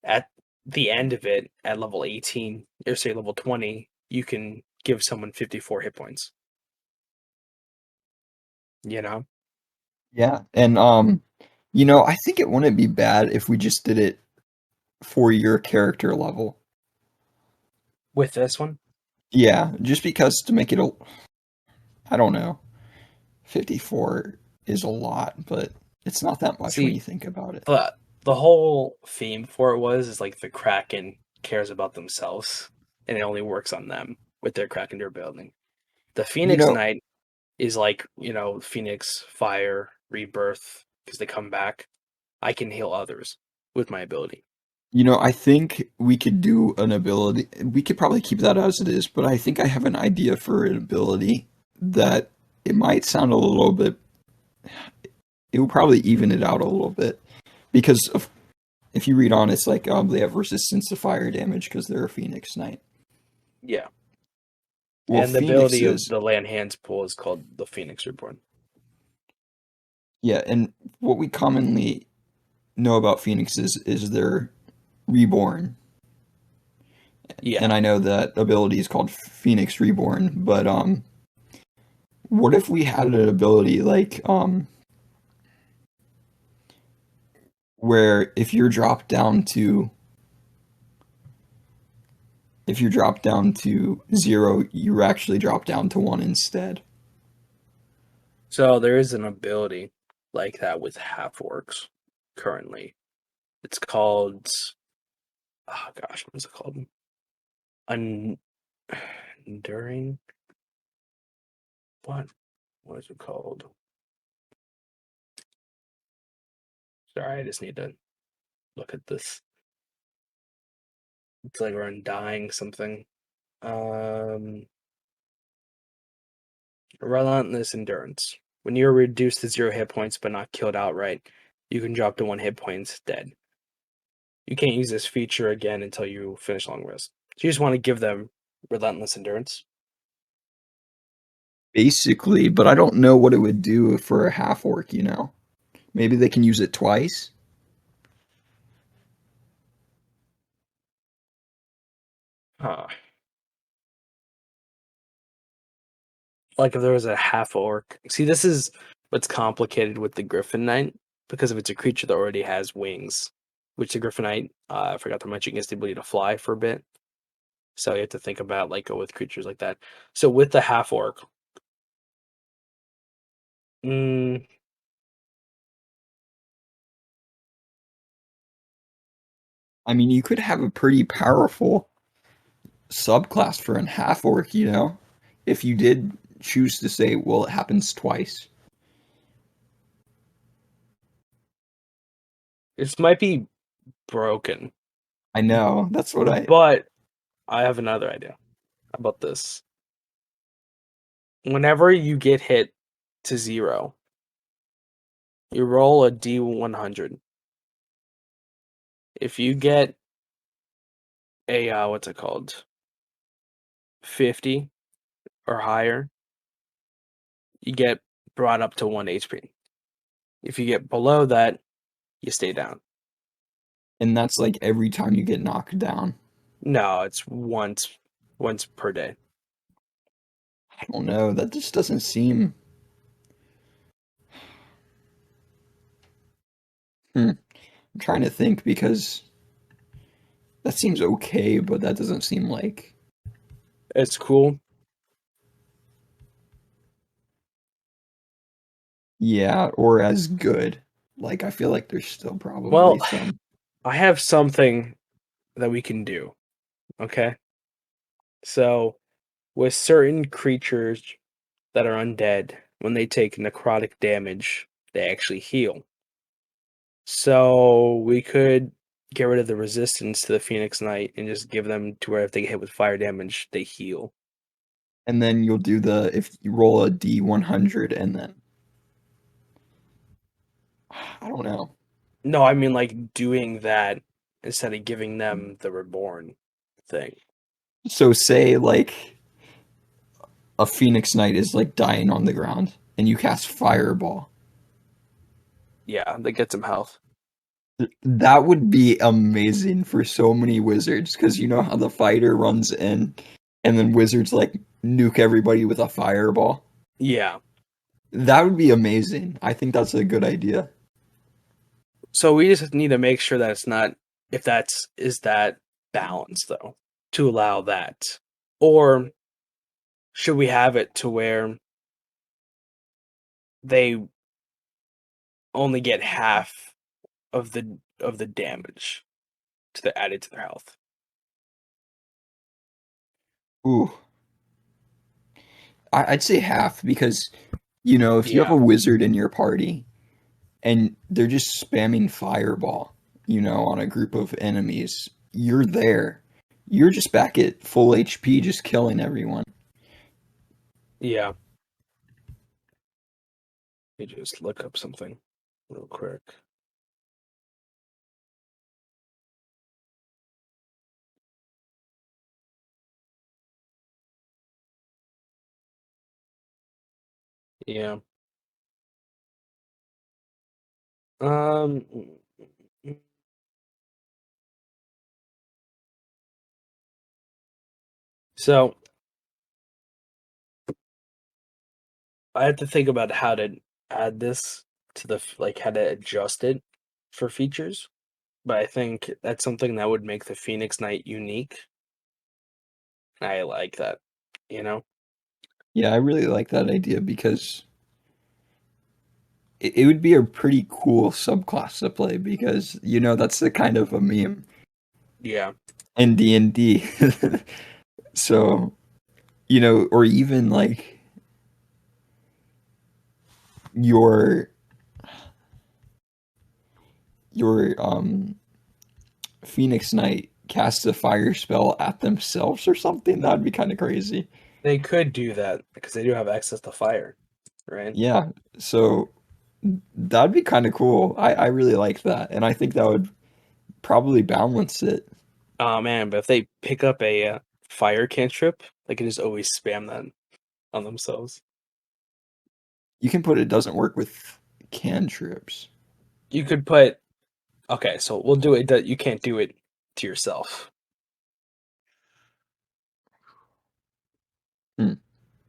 at the end of it, at level 18 or say level 20, you can give someone 54 hit points. You know, Yeah, and I think it wouldn't be bad if we just did it for your character level. with this one, Yeah, just because to make it I don't know, 54 is a lot, but it's not that much when see you think about it. the whole theme for it is like the Kraken cares about themselves and it only works on them. with their Kraken durability. The You Phoenix know, Knight is like, Phoenix, Fire, Rebirth, because they come back. I can heal others with my ability. I think we could do an ability. We could probably keep that as it is, but I think I have an idea for an ability that it might sound a little bit. It will probably even it out a little bit because if you read on, it's like they have resistance to fire damage because they're a Phoenix Knight. Yeah. Well, And the ability of Phoenixes, the Land Hands pool is called the Phoenix Reborn. yeah, and what we commonly know about Phoenixes is they're reborn, Yeah. and I know that ability is called Phoenix Reborn, but what if we had an ability like where if you drop down to 0, you actually drop down to 1 instead. So there is an ability like that with half orcs currently. It's called, oh gosh, what is it called? Un- Enduring? What? What is it called? Sorry, I just need to look at this. It's like we're undying something. Um, Relentless Endurance. When you're reduced to 0 hit points but not killed outright, you can drop to 1 hit point dead. You can't use this feature again until you finish long rest. So you just want to give them Relentless Endurance. Basically, but I don't know what it would do for a half orc. Maybe they can use it twice. Huh. Like if there was a half orc. See, this is what's complicated with the Griffin Knight because if it's a creature that already has wings, which the Griffin Knight, I forgot to mention, gets the ability to fly for a bit. So you have to think about like go with creatures like that. So with the half orc, mm, I mean, you could have a pretty powerful subclass for an half orc, if you did choose to say, well, it happens twice. this might be broken, I know. That's what I. but I have another idea. How about this? Whenever you get hit to 0, you roll a D100. If you get a what's it called, 50 or higher, you get brought up to 1 HP. If you get below that, you stay down. And that's like every time you get knocked down. No, it's once per day. I don't know. That just doesn't seem. I'm trying to think because that seems okay, but that doesn't seem like. It's cool. Yeah, or as good. Like, I feel like there's still Well, probably some. I have something that we can do. Okay. So with certain creatures that are undead, when they take necrotic damage, they actually heal. So we could get rid of the resistance to the Phoenix Knight and just give them to where if they get hit with fire damage, they heal. And then you'll do if you roll a D100 and then. I don't know. No, I mean like doing that instead of giving them the reborn thing. So, say, like, a Phoenix Knight is, like, dying on the ground, and you cast Fireball. Yeah, that gets them health. That would be amazing for so many wizards, because you know how the fighter runs in, and then wizards, like, nuke everybody with a fireball? Yeah. That would be amazing. I think that's a good idea. So we just need to make sure that it's not if that's is that balanced though to allow that. Or should we have it to where they only get half of the damage to the added to their health? Ooh. I'd say half because, you know, if you have Yeah, a wizard in your party and they're just spamming fireball, you know, on a group of enemies, you're there. You're just back at full HP, just killing everyone. yeah. Let me just look up something real quick. Yeah. Um. So I have to think about how to add this to like how to adjust it for features. But I think that's something that would make the Phoenix Knight unique. I like that, you know? Yeah, I really like that idea because it would be a pretty cool subclass to play because, you know, that's the kind of a meme Yeah. in D&D. So, you know, or even like your your Phoenix Knight casts a fire spell at themselves or something. That'd be kind of crazy. They could do that because they do have access to fire, right? Yeah, so that'd be kind of cool. I really like that, and I think that would probably balance it. Oh man, but if they pick up a fire cantrip, they can just always spam that on themselves. You can put it doesn't work with cantrips. You could put okay, so we'll do it that you can't do it to yourself. Hmm.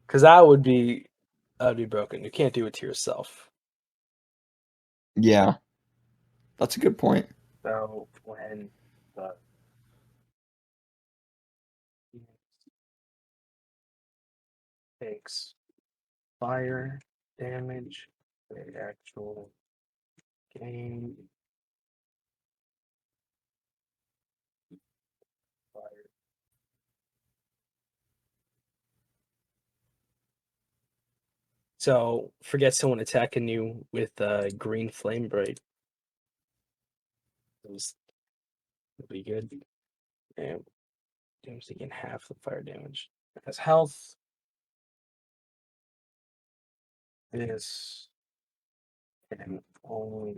Because that would be broken. You can't do it to yourself. Yeah, that's a good point. So when the Phoenix takes fire damage, the actual gain fire. So forget someone attacking you with green flame blade. Those would be good. And damage taking half the fire damage. As health is can only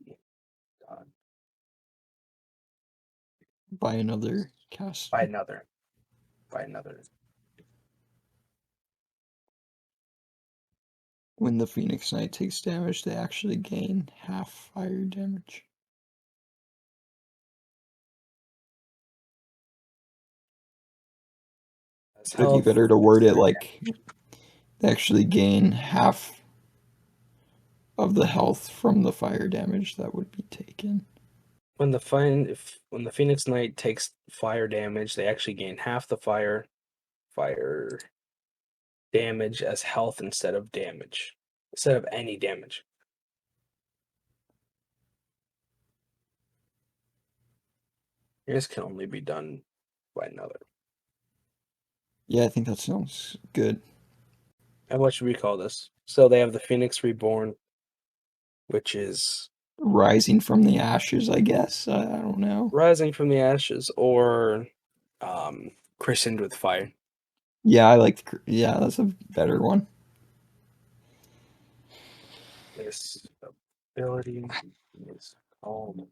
be done By another by caster. another. By another. When the Phoenix Knight takes damage, they actually gain half fire damage. As Would it be health better to is word it fire like damage. they actually gain half of the health from the fire damage that would be taken? When the Phoenix Knight takes fire damage, they actually gain half the fire damage as health instead of any damage. This can only be done by another. Yeah, I think that sounds good. And what should we call this? So they have the Phoenix Reborn, which is Rising from the ashes, I guess. I don't know. rising from the ashes, or um, christened with fire. Yeah, I like. Yeah, that's a better one. This ability is called.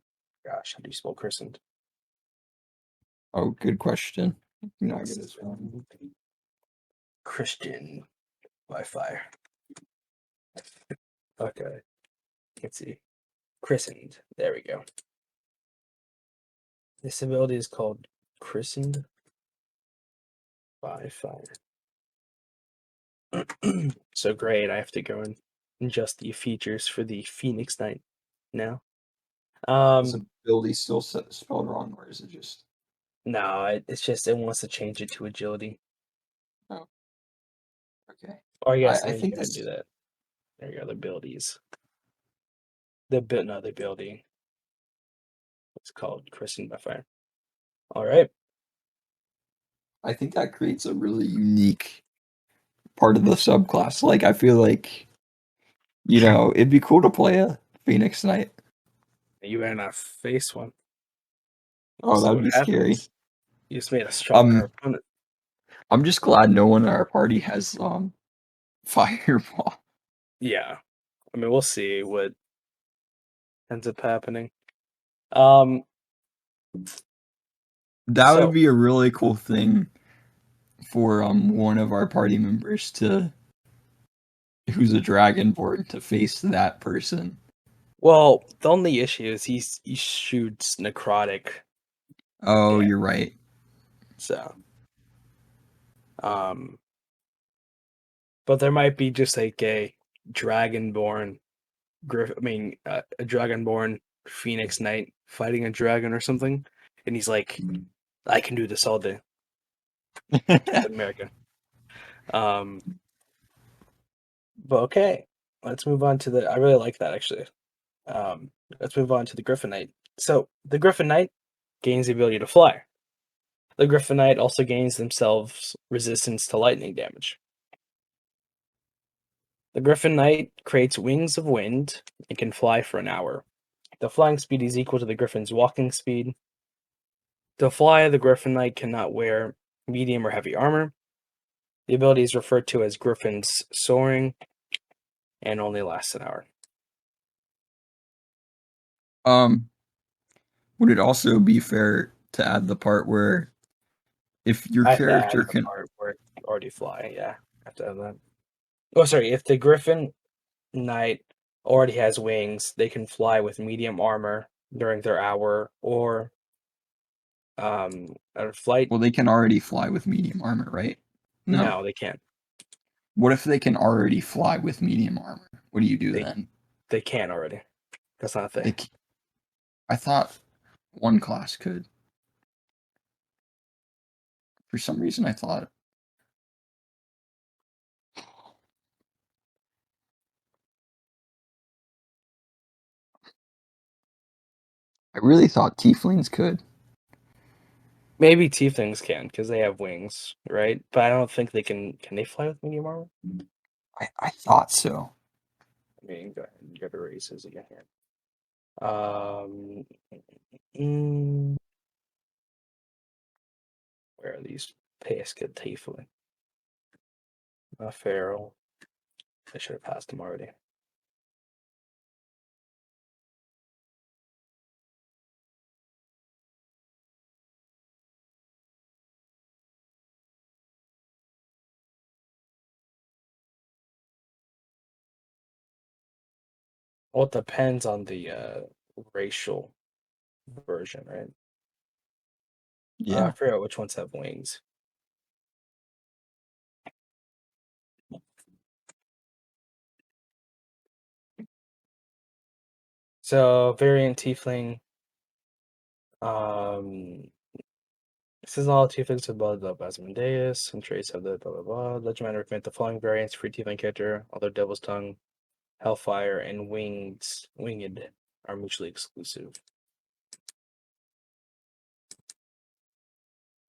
Gosh, how do you spell christened? Oh, good question. Not good This as well. Christian by fire. Okay, let's see. Christened. There we go. This ability is called Christened by Fire. So great, I have to go and adjust the features for the Phoenix Knight now. Is the ability still spelled wrong, or is it just? No, it's just it wants to change it to agility. Oh, okay. Or I guess I let me think go ahead and do this. that. There you go, the abilities. The ability. It's called Christened by Fire. All right. I think that creates a really unique part of the subclass. Like, I feel like, it'd be cool to play a Phoenix Knight. You better not face one. Oh, See that'd what be scary. happens. You just made a stronger Um, opponent. I'm just glad no one in our party has fireball. Yeah. I mean, we'll see what ends up happening. Um, That would so be a really cool thing for one of our party members who's a dragonborn to face that person. well, the only issue is he shoots necrotic Oh, damage. you're right. So um but there might be just like a dragonborn a dragonborn Phoenix Knight fighting a dragon or something, and he's like, I can do this all day. Captain America. Um, but okay, let's move on to the. I really like that actually. Let's move on to the Griffin Knight. So the Griffin Knight gains the ability to fly. The Griffin Knight also gains themselves resistance to lightning damage. The Griffin Knight creates wings of wind and can fly for an hour. The flying speed is equal to the Griffin's walking speed. To fly, the Griffin Knight cannot wear medium or heavy armor. The ability is referred to as Griffin's soaring and only lasts an hour. Um, would it also be fair to add the part where if your I have to character add the can, part where it already fly. Yeah, I have to add that. Oh, sorry. If the Griffin Knight already has wings, they can fly with medium armor during their hour or out of flight. well, they can already fly with medium armor, right? No. No, they can't. What if they can already fly with medium armor? What do you do They then? they can't already. That's not a thing. I thought one class could. For some reason, I thought. I really thought tieflings could. Maybe tieflings can because they have wings, right? But I don't think they can. Can they fly with medium armor? I thought so. I mean, go ahead and get erases again here. Um, mm, where are these pesky tiefling? A feral. I should have passed them already. Well, it depends on the racial version, right? I Yeah. forget which ones have wings. So variant tiefling. This is all tieflings with blood of Asmodeus and traits of the blah blah blah. Legend might recommend the following variants for tiefling character, although Devil's Tongue, Hellfire, and Winged are mutually exclusive.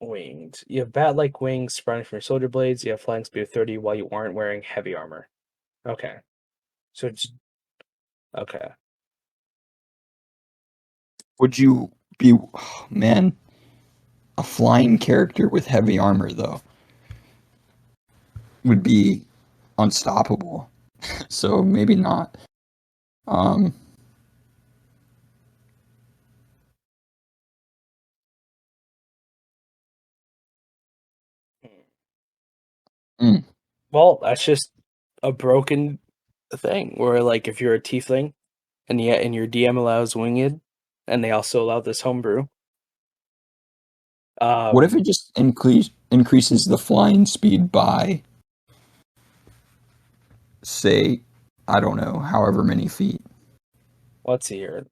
Winged. You have bat-like wings sprouting from your shoulder blades. You have flying speed of 30 while you aren't wearing heavy armor. Okay. So it's okay. Would you be, oh, man, a flying character with heavy armor though would be unstoppable. So maybe not. Um, mm. Well, that's just a broken thing where like if you're a tiefling and your DM allows winged and they also allow this homebrew. What if Um it just increases the flying speed by, say, I don't know, however many feet? let's see here.